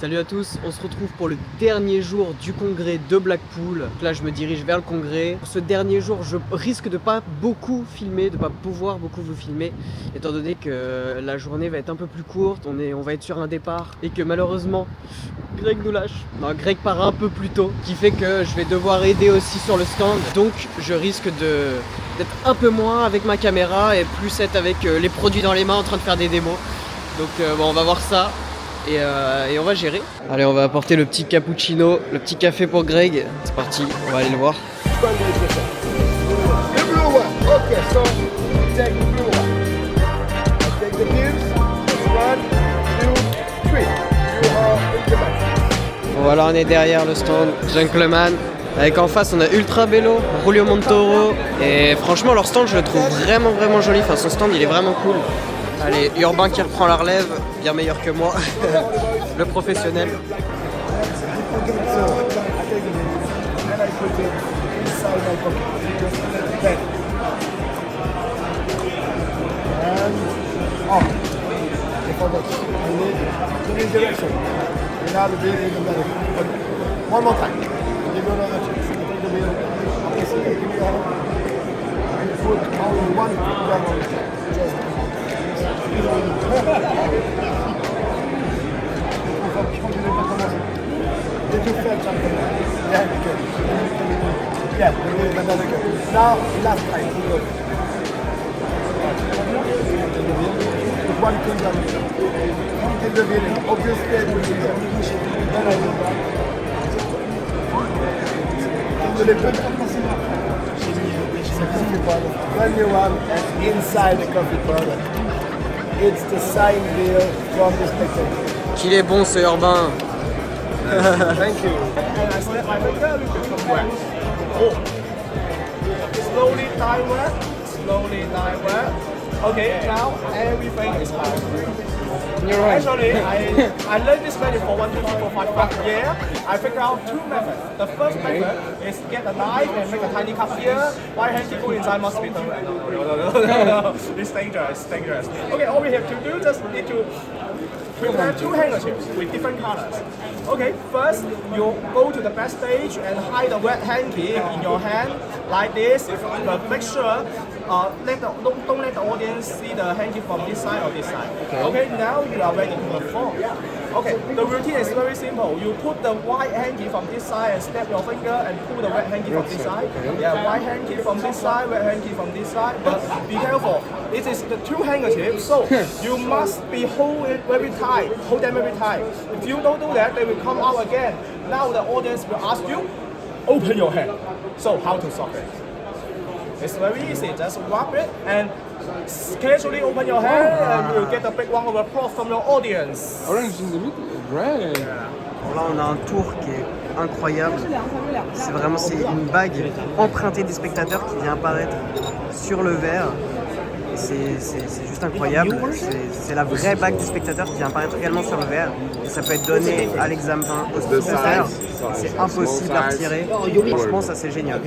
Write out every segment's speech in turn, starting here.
Salut à tous, on se retrouve pour le dernier jour du congrès de Blackpool. Là je me dirige vers le congrès. Pour ce dernier jour je risque de pas beaucoup filmer, de pas pouvoir beaucoup vous filmer, étant donné que la journée va être un peu plus courte, on va être sur un départ et que malheureusement Greg nous lâche. Non, Greg part un peu plus tôt, qui fait que je vais devoir aider aussi sur le stand. Donc je risque d'être un peu moins avec ma caméra et plus être avec les produits dans les mains en train de faire des démos. Donc bon, on va voir ça. Et on va gérer. Allez, on va apporter le petit cappuccino, le petit café pour Greg. C'est parti, on va aller le voir. Voilà, on est derrière le stand Gentleman. Avec en face, on a Ultra Bello, Julio Montoro. Et franchement, leur stand, je le trouve vraiment joli. Enfin, son stand, il est vraiment cool. Allez, Urbain qui reprend la relève, bien meilleur que moi, le professionnel. When you want inside the coffee product, it's the sign deal from the spectator. Qu'il est bon ce Urbain. Thank you. And I step my finger a little bit from where? Oh. Slowly downward, slowly downward. Okay, now everything is fine. You're right. Actually, I learned this method for 1, 2, 3, 4, 5 years. I figured out two methods. The first method is get a knife and make a tiny cup here. Right hand keep going inside must be no. It's dangerous, dangerous. Okay, all we have to do just need to prepare two handkerchiefs with different colors. Okay, first you go to the backstage and hide the wet hanky in your hand like this, but make sure don't let the audience see the hanky from this side or this side. Okay, now you are ready to perform. Okay, the routine is very simple. You put the white hanky from this side and snap your finger and pull the wet hanky from this side. Yeah, white hanky from this side, wet hanky from this side. But be careful, it is the two handkerchiefs, so you must be hold it very tight. Hold them very tight. If you don't do that, they will come out again. Now the audience will ask you, open your hand. So how to solve it? It's very easy. Just wrap it and casually open your hand, and you'll get a big round of applause from your audience. Orange in the middle, great. Bon, là on a un tour qui est incroyable. C'est une bague empruntée des spectateurs qui vient apparaître sur le verre. C'est juste incroyable. C'est la vraie bague du spectateur qui vient apparaître également sur le verre. Et ça peut être donné à l'examen au spectateur. C'est impossible à retirer. Franchement, ça c'est génial.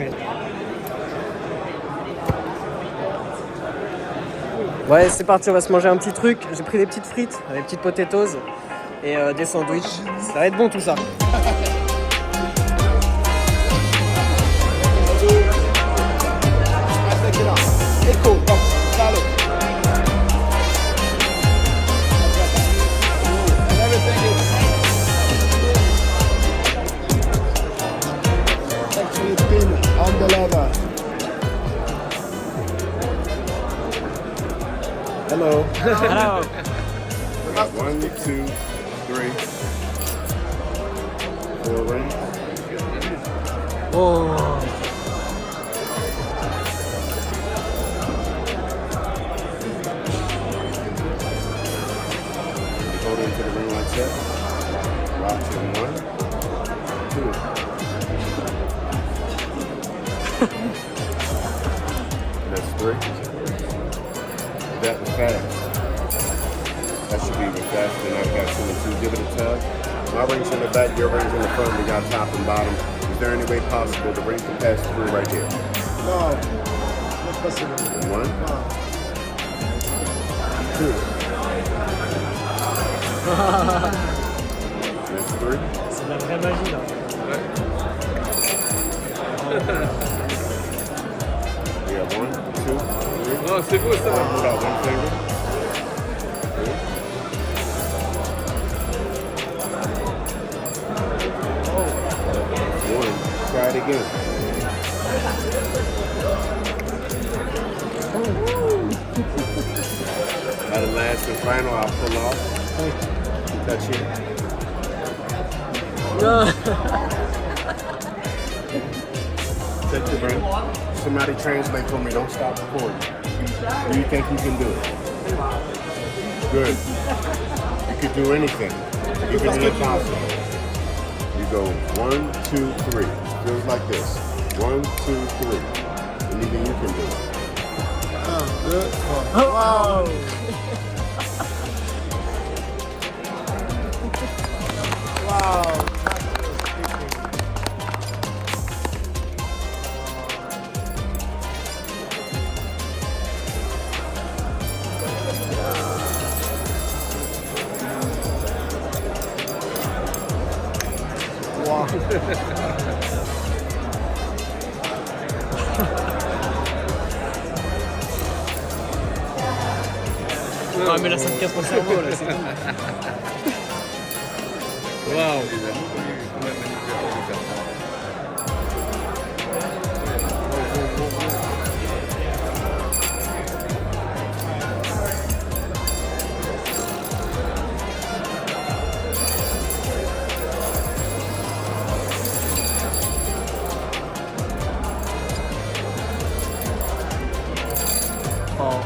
Ouais, c'est parti, on va se manger un petit truc. J'ai pris des petites frites, des petites potatoes et des sandwichs. Ça va être bon tout ça. Hello. Hello. 1, 2, 3, 4 rings. Oh. Hold into the ring like that. Watch in 1, 2. That's 3. That was fast. That should be even faster. Now we got 2 and 2. Give it a tug. My ring's in the back, your ring's in the front. We got top and bottom. Is there any way possible the ring can pass through right here? No, not possible. 1, No. 2. That's three. C'est de la vraie magie là. Yeah, 1, 2, 3. Non, c'est beau ça. Hold out one finger. One. Try it again. Now the last and final, I'll pull off. Touch it. Take your breath. Somebody translate for me. Don't stop recording. Do you think you can do it? Good. You can do anything. Even the impossible. You go 1, 2, 3. Feels like this. 1, 2, 3. Anything you can do. Wow. Wow. Ah mais là ça me casse mon cerveau là, c'est tout. Waouh.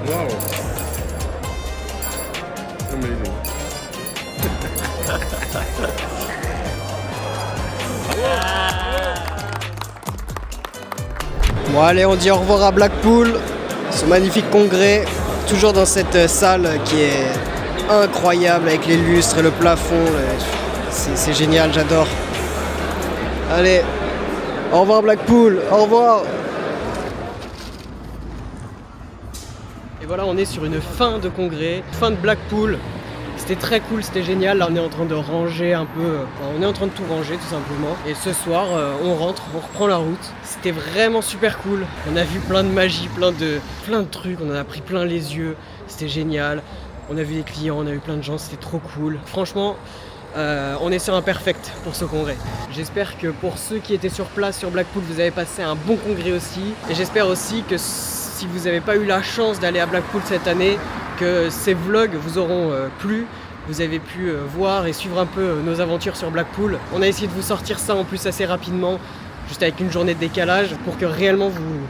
Wow. Amazing. Bon allez, on dit au revoir à Blackpool, ce magnifique congrès, toujours dans cette salle qui est incroyable avec les lustres et le plafond, c'est génial, j'adore. Allez, au revoir Blackpool, au revoir. Et voilà, on est sur une fin de congrès, fin de Blackpool. C'était très cool, c'était génial. Là, on est en train de ranger un peu. On est en train de tout ranger, tout simplement. Et ce soir, on rentre, on reprend la route. C'était vraiment super cool. On a vu plein de magie, plein de trucs. On en a pris plein les yeux. C'était génial. On a vu des clients, on a vu plein de gens. C'était trop cool. Franchement, on est sur un perfect pour ce congrès. J'espère que pour ceux qui étaient sur place sur Blackpool, vous avez passé un bon congrès aussi. Et j'espère aussi que si vous n'avez pas eu la chance d'aller à Blackpool cette année, que ces vlogs vous auront plu. Vous avez pu voir et suivre un peu nos aventures sur Blackpool. On a essayé de vous sortir ça en plus assez rapidement, juste avec une journée de décalage, pour que réellement vous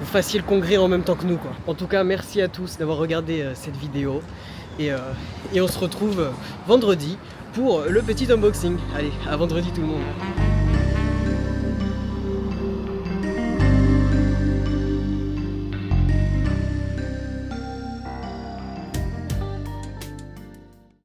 fassiez le congrès en même temps que nous, quoi. En tout cas, merci à tous d'avoir regardé cette vidéo. Et on se retrouve vendredi pour le petit unboxing. Allez, à vendredi tout le monde.